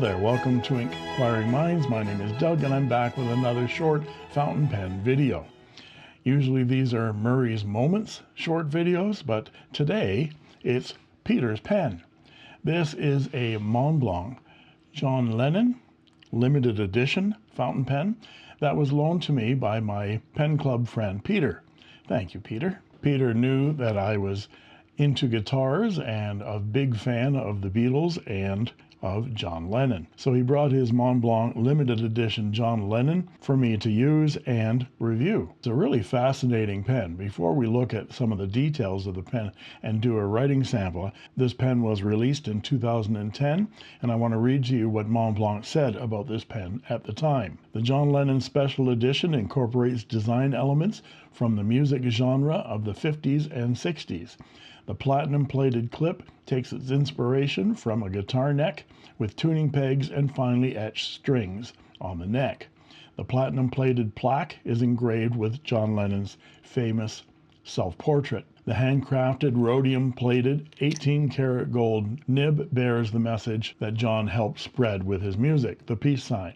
there, welcome to Inkquiring Minds. My name is Doug and I'm back with another short fountain pen video. Usually these are Murray's Moments short videos, but today it's Peter's pen. This is a Montblanc John Lennon limited edition fountain pen that was loaned to me by my pen club friend Peter. Thank you, Peter. Peter knew that I was into guitars and a big fan of the Beatles and of John Lennon. So he brought his Montblanc limited edition John Lennon for me to use and review. It's a really fascinating pen. Before we look at some of the details of the pen and do a writing sample, this pen was released in 2010, and I want to read to you what Montblanc said about this pen at the time. The John Lennon Special Edition incorporates design elements from the music genre of the 50s and 60s. The platinum-plated clip takes its inspiration from a guitar neck with tuning pegs and finely etched strings on the neck. The platinum-plated plaque is engraved with John Lennon's famous self-portrait. The handcrafted rhodium-plated 18-karat gold nib bears the message that John helped spread with his music, the peace sign.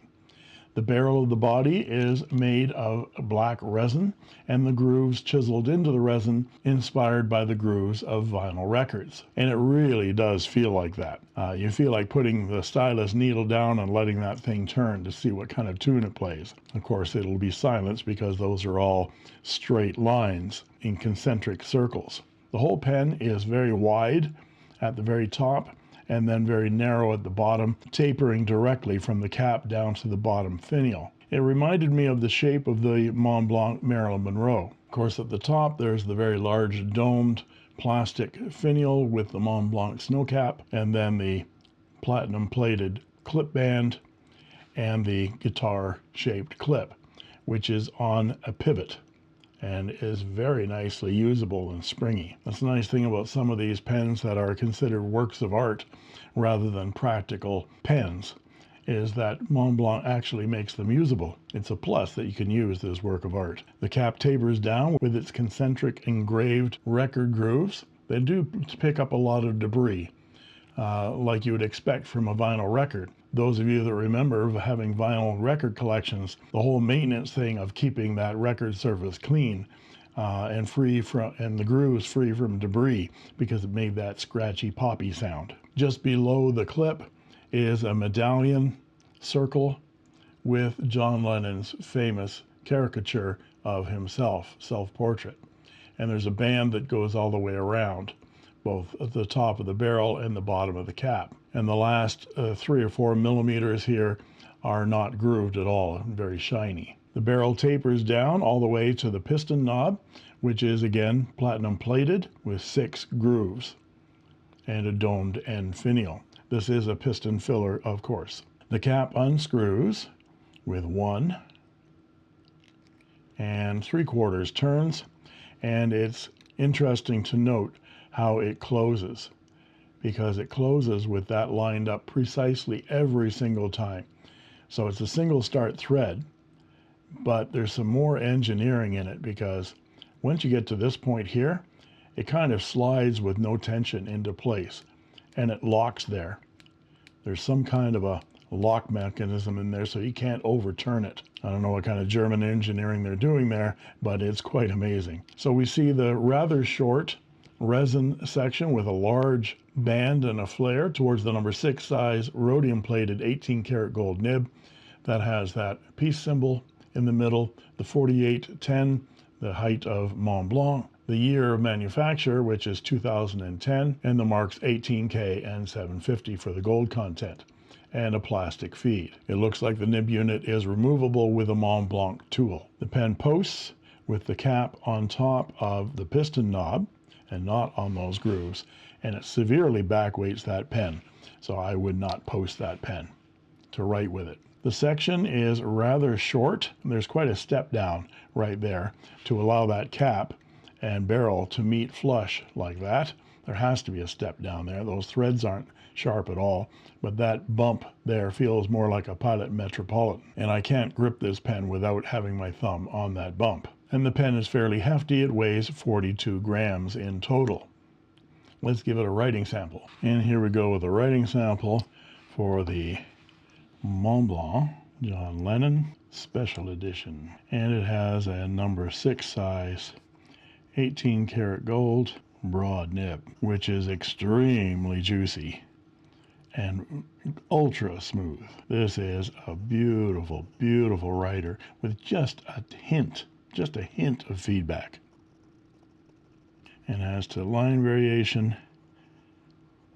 The barrel of the body is made of black resin, and the grooves chiseled into the resin inspired by the grooves of vinyl records. And it really does feel like that. You feel like putting the stylus needle down and letting that thing turn to see what kind of tune it plays. Of course, it'll be silenced because those are all straight lines in concentric circles. The whole pen is very wide at the very top, and then very narrow at the bottom, tapering directly from the cap down to the bottom finial. It reminded me of the shape of the Montblanc Marilyn Monroe. Of course, at the top there's the very large domed plastic finial with the Montblanc snow cap, and then the platinum plated clip band and the guitar shaped clip, which is on a pivot and is very nicely usable and springy. That's the nice thing about some of these pens that are considered works of art rather than practical pens, is that Montblanc actually makes them usable. It's a plus that you can use this work of art. The cap tapers down with its concentric engraved record grooves. They do pick up a lot of debris, like you would expect from a vinyl record. Those of you that remember having vinyl record collections, the whole maintenance thing of keeping that record surface clean and the grooves free from debris, because it made that scratchy poppy sound. Just below the clip is a medallion circle with John Lennon's famous caricature of himself, self-portrait. And there's a band that goes all the way around, both at the top of the barrel and the bottom of the cap. And the last 3 or 4 millimeters here are not grooved at all, very shiny. The barrel tapers down all the way to the piston knob, which is again platinum plated with 6 grooves and a domed end finial. This is a piston filler, of course. The cap unscrews with 1 3/4 turns, and it's interesting to note how it closes, because it closes with that lined up precisely every single time. So it's a single start thread, but there's some more engineering in it, because once you get to this point here, it kind of slides with no tension into place, and it locks there. There's some kind of a lock mechanism in there so you can't overturn it. I don't know what kind of German engineering they're doing there, but it's quite amazing. So we see the rather short resin section with a large band and a flare towards the number 6 size rhodium plated 18-karat gold nib that has that peace symbol in the middle, the 4810, the height of Montblanc, the year of manufacture, which is 2010, and the marks 18K and 750 for the gold content, and a plastic feed. It looks like the nib unit is removable with a Montblanc tool. The pen posts with the cap on top of the piston knob and not on those grooves, and it severely backweights that pen, so I would not post that pen to write with it. The section is rather short. There's quite a step down right there to allow that cap and barrel to meet flush like that. There has to be a step down there. Those threads aren't sharp at all, but that bump there feels more like a Pilot Metropolitan, and I can't grip this pen without having my thumb on that bump. And the pen is fairly hefty. It weighs 42 grams in total. Let's give it a writing sample. And here we go with a writing sample for the Montblanc John Lennon Special Edition. And it has a number 6 size, 18 karat gold, broad nib, which is extremely juicy and ultra smooth. This is a beautiful, beautiful writer with just a hint of feedback. And as to line variation,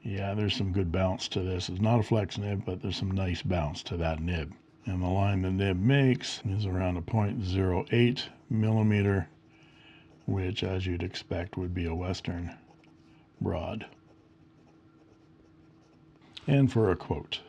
yeah, there's some good bounce to this. It's not a flex nib, but there's some nice bounce to that nib. And the line the nib makes is around a 0.08 millimeter, which, as you'd expect, would be a Western broad. And for a quote,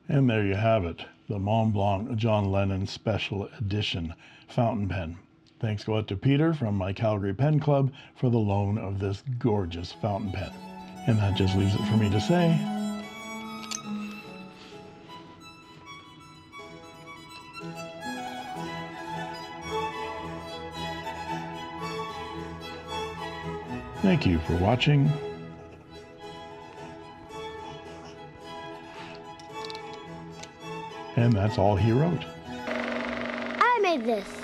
and there you have it, the Montblanc John Lennon Special Edition fountain pen. Thanks go out to Peter from my Calgary Pen Club for the loan of this gorgeous fountain pen. And that just leaves it for me to say, thank you for watching. And that's all he wrote. I made this.